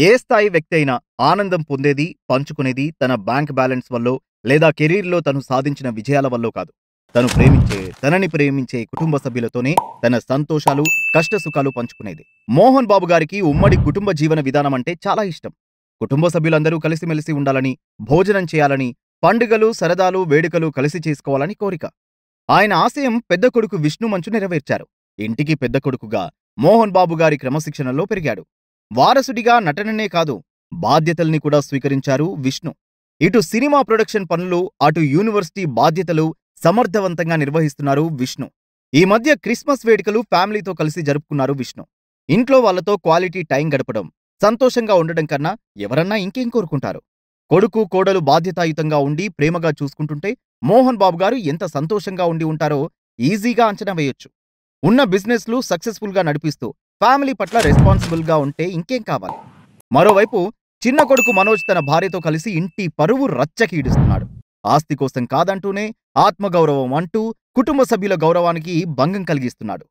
ఏ స్థాయి వ్యక్తి అయినా ఆనందం పొందేది, పంచుకునేది తన బ్యాంక్ బ్యాలెన్స్ వల్లో లేదా కెరీర్‌లో తను సాధించిన విజయాల వల్లో కాదు. తనని ప్రేమించే కుటుంబ సభ్యులతోనే తన సంతోషాలు, కష్టసుఖాలు పంచుకునేది. మోహన్ బాబు గారికి ఉమ్మడి కుటుంబ జీవన విధానం అంటే చాలా ఇష్టం. కుటుంబ సభ్యులందరూ కలిసిమెలిసి ఉండాలని, భోజనం చేయాలని, పండుగలు, సరదాలు, వేడుకలు కలిసి చేసుకోవాలని కోరిక. ఆయన ఆశయం పెద్ద కొడుకు విష్ణు మంచు నెరవేర్చారు. ఇంటికి పెద్ద కొడుకుగా మోహన్ బాబు గారి క్రమశిక్షణలో పెరిగాడు. వారసుడిగా నటననే కాదు, బాధ్యతల్ని కూడా స్వీకరించారు విష్ణు. ఇటు సినిమా ప్రొడక్షన్ పనులు, అటు యూనివర్సిటీ బాధ్యతలు సమర్థవంతంగా నిర్వహిస్తున్నారు విష్ణు. ఈ మధ్య క్రిస్మస్ వేడుకలు ఫ్యామిలీతో కలిసి జరుపుకున్నారు విష్ణు. ఇంట్లో వాళ్లతో క్వాలిటీ టైం గడపడం, సంతోషంగా ఉండడం కన్నా ఎవరన్నా ఇంకేం కోరుకుంటారు? కొడుకు, కోడలు బాధ్యతాయుతంగా ఉండి ప్రేమగా చూసుకుంటుంటే మోహన్ బాబు గారు ఎంత సంతోషంగా ఉండి ఉంటారో ఈజీగా అంచనా వేయొచ్చు. ఉన్న బిజినెస్లు సక్సెస్ఫుల్ గా నడిపిస్తూ ఫ్యామిలీ పట్ల రెస్పాన్సిబుల్ గా ఉంటే ఇంకేం కావాలి? మరోవైపు చిన్న కొడుకు మనోజ్ తన భార్యతో కలిసి ఇంటి పరువు రచ్చకి ఈడుస్తున్నాడు. ఆస్తి కోసం కాదంటూనే ఆత్మగౌరవం అంటూ కుటుంబ సభ్యుల గౌరవానికి భంగం కలిగిస్తున్నాడు.